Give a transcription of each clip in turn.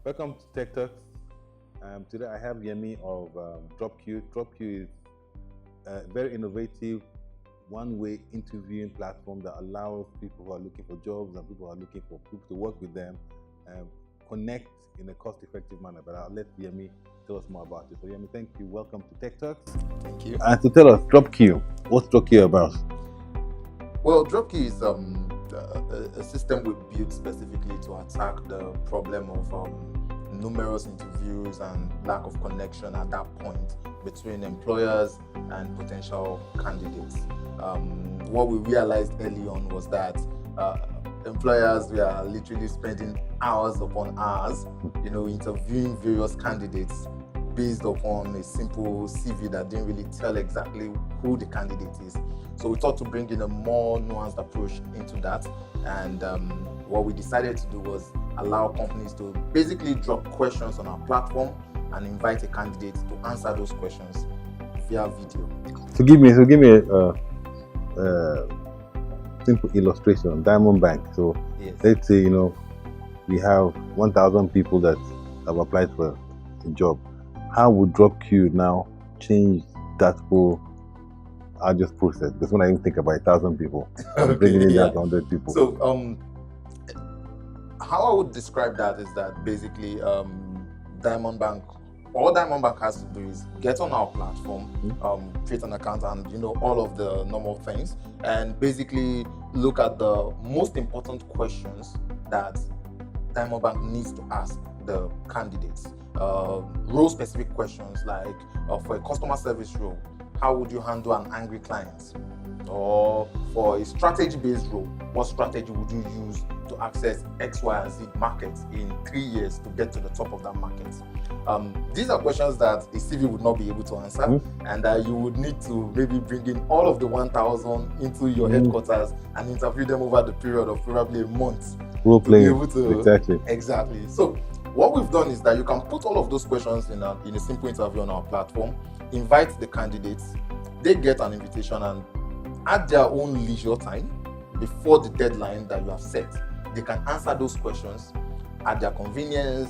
Welcome to Tech Turks. Today I have Yemi of Dropque. Dropque is a very innovative one-way interviewing platform that allows people who are looking for jobs and people who are looking for people to work with them connect in a cost-effective manner. But I'll let Yemi tell us more about it. So Yemi, thank you. Welcome to Tech Turks. Thank you. And to tell us, Dropque, what's Dropque about? Well, Dropque is a system we built specifically to attack the problem of numerous interviews and lack of connection at that point between employers and potential candidates. What we realized early on was that employers were literally spending hours upon hours, interviewing various candidates based upon a simple CV that didn't really tell exactly who the candidate is. So we thought to bring in a more nuanced approach into that, and what we decided to do was allow companies to basically drop questions on our platform and invite a candidate to answer those questions via video. So give me a simple illustration. Diamond Bank. So Yes. let's say we have 1,000 people that have applied for a job. How would Dropque now change that whole arduous process? Because when I even think about 1,000 people, I'm bringing it down to 100 people. So how I would describe that is that basically Diamond Bank, all Diamond Bank has to do is get on our platform, create an account, and all of the normal things, and basically look at the most important questions that Diamond Bank needs to ask the candidates. Role specific questions like for a customer service role, how would you handle an angry client? Or for a strategy-based role, what strategy would you use to access X, Y, and Z markets in 3 years to get to the top of that market? These are questions that a CV would not be able to answer, and you would need to maybe bring in all of the 1,000 into your headquarters and interview them over the period of probably a month. Role playing. Exactly. So what we've done is that you can put all of those questions in a simple interview on our platform, invite the candidates, they get an invitation, and at their own leisure time, before the deadline that you have set, they can answer those questions at their convenience,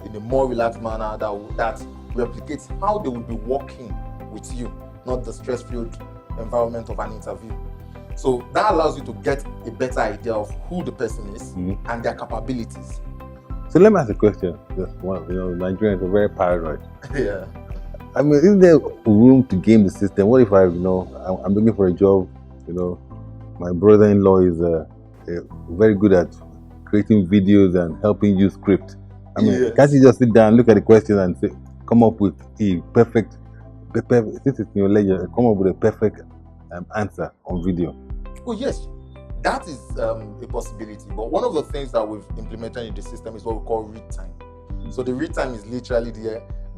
in a more relaxed manner that replicates how they will be working with you, not the stress-filled environment of an interview. So that allows you to get a better idea of who the person is and their capabilities. So let me ask a question. Just one, Nigerians are very paranoid. Yeah. I mean, isn't there room to game the system? What if I'm looking for a job, my brother-in-law is very good at creating videos and helping you script. I mean, can't you just sit down, look at the question and say, come up with a perfect, this is your ledger, come up with a perfect answer on video? Oh yes, that is a possibility. But one of the things that we've implemented in the system is what we call read time. So the read time is literally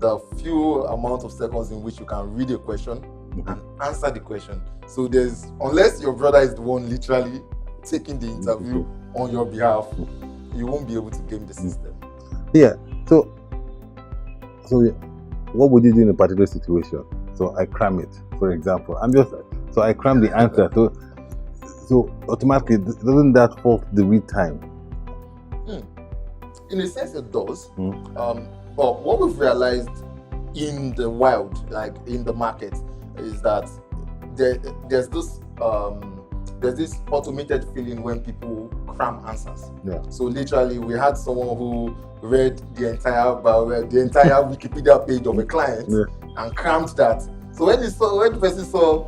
the few amount of seconds in which you can read a question and answer the question. So unless your brother is the one literally taking the interview on your behalf, you won't be able to game the system. Yeah. So what would you do in a particular situation? So I cram it, for example. So I cram the answer. So automatically, doesn't that fault the read time? In a sense, it does. But what we've realized in the wild, like in the market, is that there's this automated feeling when people cram answers. Yeah. So literally, we had someone who read the entire Wikipedia page of a client and crammed that. So when the person saw,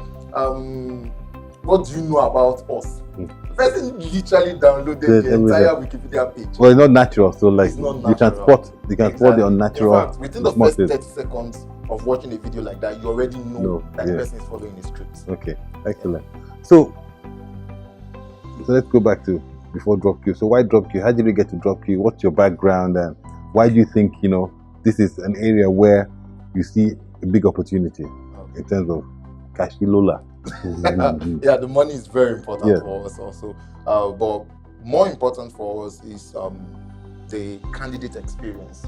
what do you know about us? The person literally downloaded the entire Wikipedia page. Well, it's not natural, so like you can spot the unnatural. In fact, within the first 30 seconds of watching a video like that, you already know that the person is following the script. Okay, excellent. So let's go back to before Dropque. So why Dropque? How did you get to Dropque? What's your background, and why do you think this is an area where you see a big opportunity in terms of Kashilola? Yeah, the money is very important for us also, but more important for us is the candidate experience.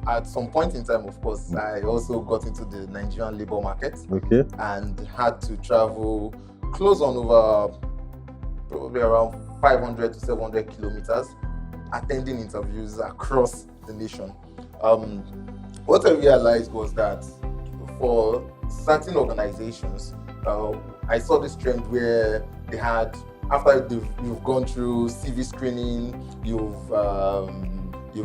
At some point in time, of course, I also got into the Nigerian labor market and had to travel close on over probably around 500 to 700 kilometers attending interviews across the nation, what I realized was that for certain organizations, I saw this trend where they had, after you've gone through CV screening, you've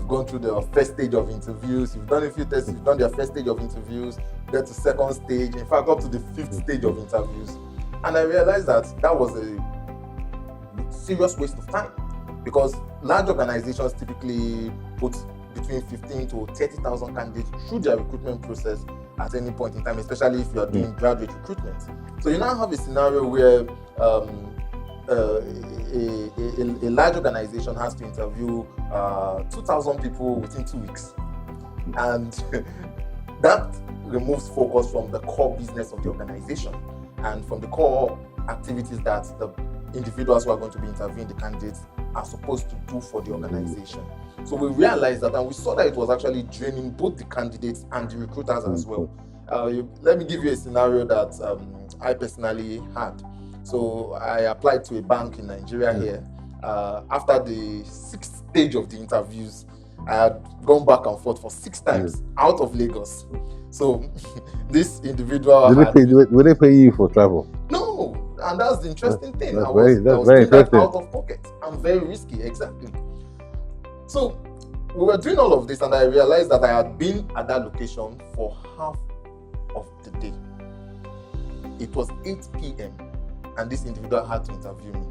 gone through the first stage of interviews, you've done a few tests, you've done their first stage of interviews, get to second stage, in fact up to the fifth stage of interviews. And I realized that was a serious waste of time, because large organizations typically put between 15 to 30,000 candidates through their recruitment process at any point in time, especially if you are doing graduate recruitment. So you now have a scenario where a large organization has to interview 2,000 people within 2 weeks, and that removes focus from the core business of the organization and from the core activities that the individuals who are going to be interviewing the candidates are supposed to do for the organization. So we realized that, and we saw that it was actually draining both the candidates and the recruiters as well. Let me give you a scenario that I personally had. So I applied to a bank in Nigeria here. After the 6th stage of the interviews, I had gone back and forth for 6 times out of Lagos. So this individual Will they pay you for travel? No, and that's the interesting thing. That's I was very doing that interesting. out of pocket and very risky, exactly. So we were doing all of this, and I realized that I had been at that location for half of the day. It was 8 p.m. and this individual had to interview me.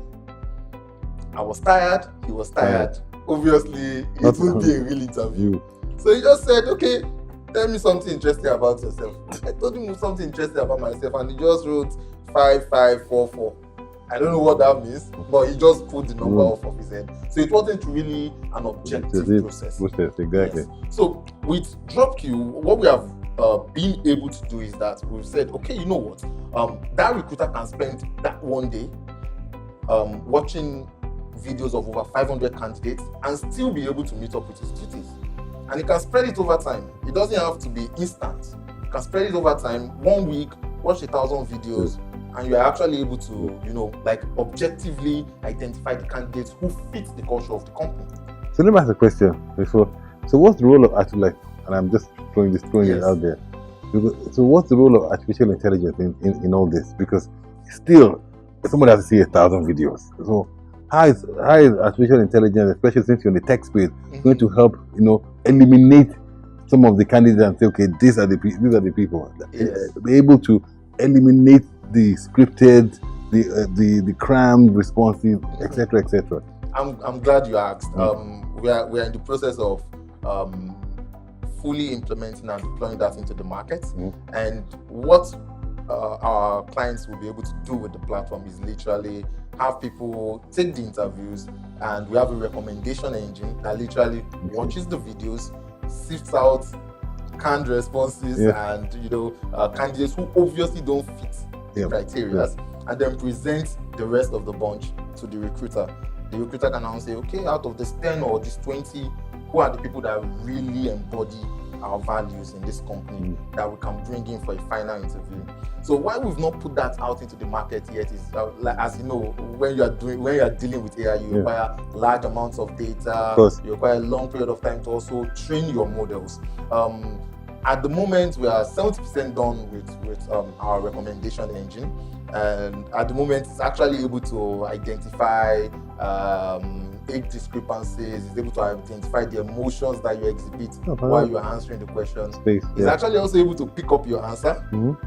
I was tired, he was tired. Obviously, it wouldn't be a real interview. So he just said, okay, tell me something interesting about yourself. I told him something interesting about myself, and he just wrote 5544. I don't know what that means, but he just put the number off of his head. So it wasn't really an objective process. Exactly. Yes. So with Dropque, what we have been able to do is that we've said, okay, you know what? That recruiter can spend that one day watching videos of over 500 candidates and still be able to meet up with his duties. And he can spread it over time. It doesn't have to be instant. You can spread it over time. 1 week, watch 1,000 videos, and you are actually able to, objectively identify the candidates who fit the culture of the company. So let me ask a question before. So what's the role of and I'm just throwing it out there. So what's the role of artificial intelligence in all this? Because still, somebody has to see 1,000 videos. So how is artificial intelligence, especially since you're in the tech space, going to help eliminate some of the candidates and say, okay, these are the people. Yes. Be able to eliminate the scripted, the crammed responses, etc., etc. I'm glad you asked. We are in the process of fully implementing and deploying that into the market. And what our clients will be able to do with the platform is literally have people take the interviews, and we have a recommendation engine that literally watches the videos, sifts out canned responses and candidates who obviously don't fit the criteria, and then presents the rest of the bunch to the recruiter. The recruiter can now say, okay, out of this 10 or this 20, who are the people that really embody our values in this company that we can bring in for a final interview. So why we've not put that out into the market yet is, as you know, when you are dealing with AI, you require large amounts of data. You require a long period of time to also train your models. At the moment, we are 70% done with our recommendation engine, and at the moment, it's actually able to identify age discrepancies. It's able to identify the emotions that you exhibit while you are answering the question. It's actually also able to pick up your answer,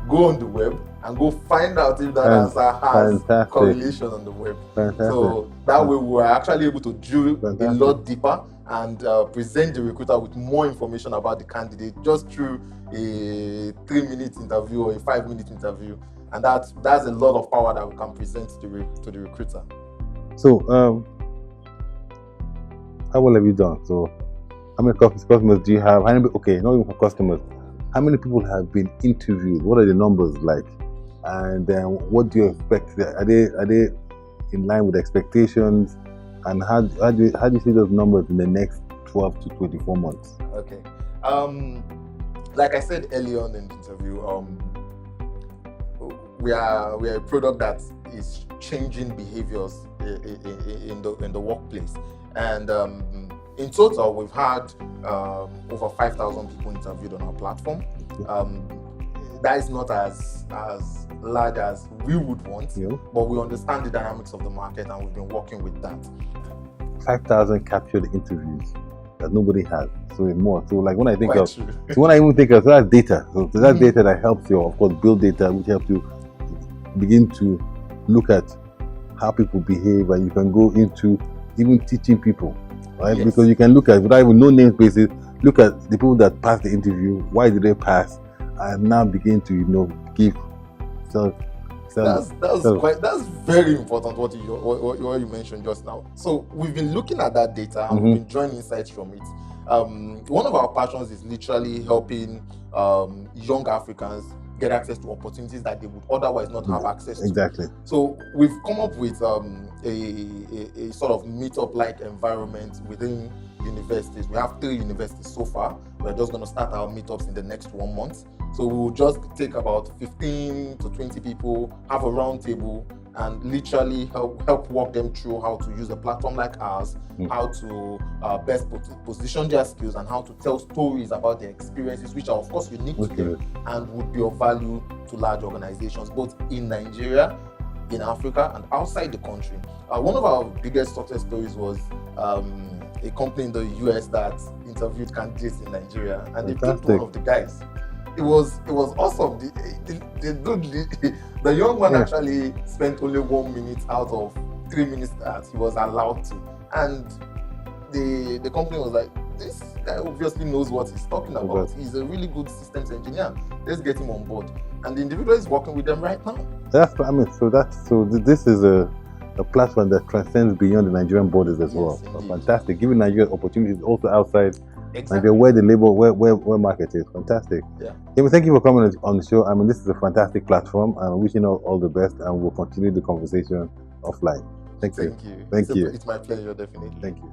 go on the web, and go find out if that answer has correlation on the web. So that way, we are actually able to drill a lot deeper and present the recruiter with more information about the candidate just through a 3-minute interview or a 5-minute interview. And that's a lot of power that we can present to the recruiter. So, how well have you done? So, how many customers do you have? Not even for customers. How many people have been interviewed? What are the numbers like? And what do you expect? Are they in line with expectations? And how do you see those numbers in the next 12 to 24 months? Okay. Like I said earlier on in the interview, we are a product that is changing behaviors in the workplace, and In total, we've had over 5,000 people interviewed on our platform. That is not as large as we would want, but we understand the dynamics of the market and we've been working with that. 5,000 captured interviews that nobody has. So more. So like when I think Quite of, true. so when I even think of that data, so that data that helps you, of course, build data, which helps you begin to look at how people behave, and you can go into even teaching people, right? Yes. Because you can look at, without even no namespaces, look at the people that passed the interview, why did they pass, and now begin to give that's very important what you mentioned just now. So we've been looking at that data and we've been drawing insights from it. One of our passions is literally helping young Africans get access to opportunities that they would otherwise not have access to. Exactly. So we've come up with a sort of meetup-like environment within universities. We have 3 universities so far. We're just going to start our meetups in the next 1 month. So we'll just take about 15 to 20 people, have a round table, and literally help walk them through how to use a platform like ours, how to best position their skills, and how to tell stories about their experiences, which are of course unique to them and would be of value to large organizations, both in Nigeria, in Africa, and outside the country. One of our biggest success stories was a company in the US that interviewed candidates in Nigeria, and they picked one of the guys. It was awesome. The young man actually spent only 1 minute out of 3 minutes that he was allowed to, and the company was like, this guy obviously knows what he's talking about. He's a really good systems engineer. Let's get him on board. And the individual is working with them right now. So this is a platform that transcends beyond the Nigerian borders as well. So fantastic, giving Nigeria opportunities also outside Nigeria, where the labor, where market is. Fantastic. Yeah. Thank you for coming on the show. This is a fantastic platform. I'm wishing you all the best, and we'll continue the conversation offline. Thank you. Thank you. It's my pleasure, definitely. Thank you.